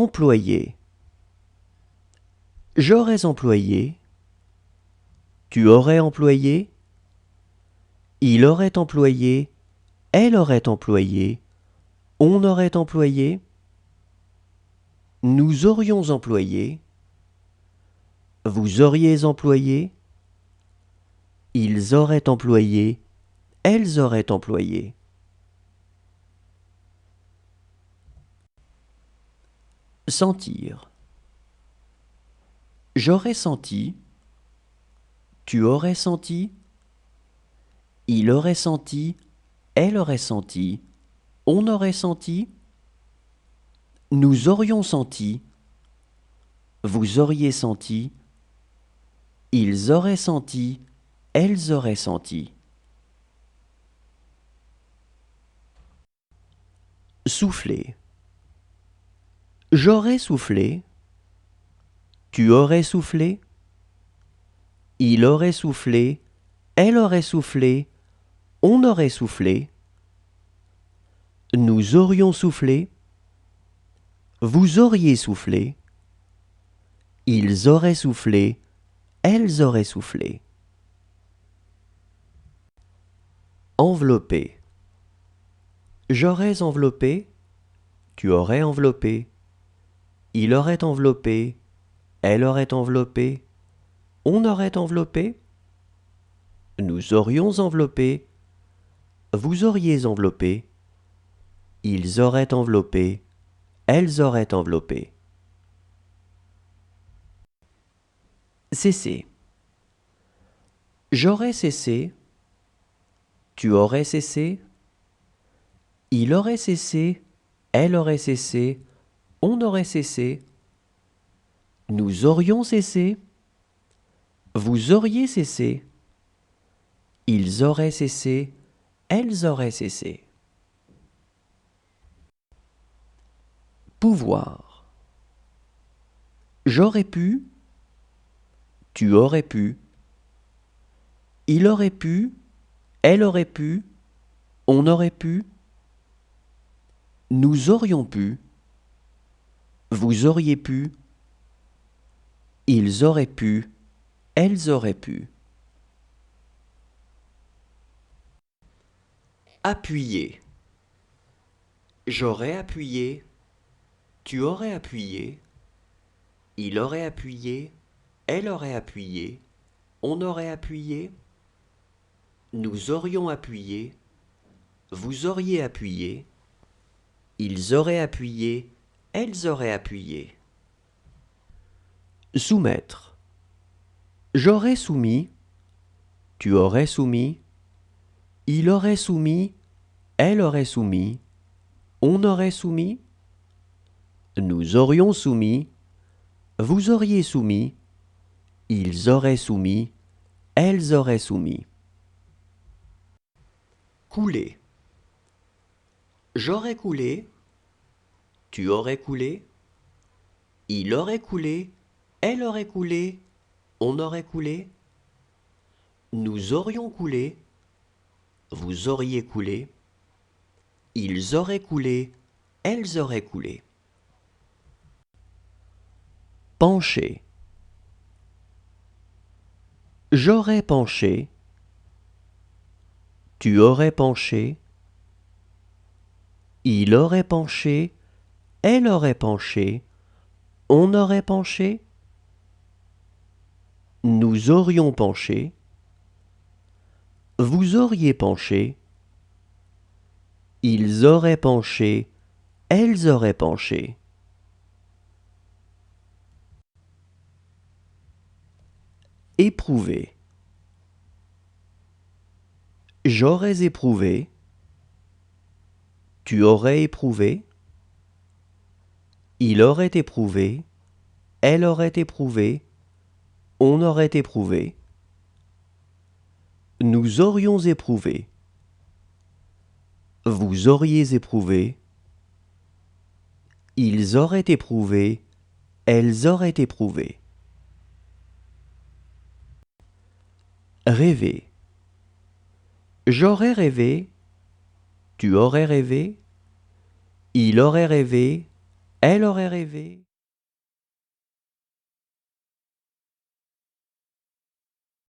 Employé. J'aurais employé. Tu aurais employé. Il aurait employé. Elle aurait employé. On aurait employé. Nous aurions employé. Vous auriez employé. Ils auraient employé. Elles auraient employé. Sentir. J'aurais senti. Tu aurais senti. Il aurait senti. Elle aurait senti. On aurait senti. Nous aurions senti. Vous auriez senti. Ils auraient senti. Elles auraient senti. Souffler. J'aurais soufflé. Tu aurais soufflé. Il aurait soufflé. Elle aurait soufflé. On aurait soufflé. Nous aurions soufflé. Vous auriez soufflé. Ils auraient soufflé. Elles auraient soufflé. Envelopper. J'aurais enveloppé. Tu aurais enveloppé. Il aurait enveloppé. Elle aurait enveloppé. On aurait enveloppé. Nous aurions enveloppé. Vous auriez enveloppé. Ils auraient enveloppé. Elles auraient enveloppé. Cesser. J'aurais cessé. Tu aurais cessé. Il aurait cessé. Elle aurait cessé. On aurait cessé. Nous aurions cessé. Vous auriez cessé. Ils auraient cessé. Elles auraient cessé. Pouvoir. J'aurais pu. Tu aurais pu. Il aurait pu. Elle aurait pu. On aurait pu. Nous aurions pu. Vous auriez pu. Ils auraient pu. Elles auraient pu. Appuyer. J'aurais appuyé. Tu aurais appuyé. Il aurait appuyé. Elle aurait appuyé. On aurait appuyé. Nous aurions appuyé. Vous auriez appuyé. Ils auraient appuyé. Elles auraient appuyé. Soumettre. J'aurais soumis. Tu aurais soumis. Il aurait soumis. Elle aurait soumis. On aurait soumis. Nous aurions soumis. Vous auriez soumis. Ils auraient soumis. Elles auraient soumis. Couler. J'aurais coulé. Tu aurais coulé. Il aurait coulé. Elle aurait coulé. On aurait coulé. Nous aurions coulé. Vous auriez coulé. Ils auraient coulé. Elles auraient coulé. Pencher. J'aurais penché. Tu aurais penché. Il aurait penché. Elle aurait penché. On aurait penché. Nous aurions penché. Vous auriez penché. Ils auraient penché. Elles auraient penché. Éprouver. J'aurais éprouvé. Tu aurais éprouvé. Il aurait éprouvé. Elle aurait éprouvé. On aurait éprouvé. Nous aurions éprouvé. Vous auriez éprouvé. Ils auraient éprouvé. Elles auraient éprouvé. Rêver. J'aurais rêvé. Tu aurais rêvé. Il aurait rêvé. elle aurait rêvé.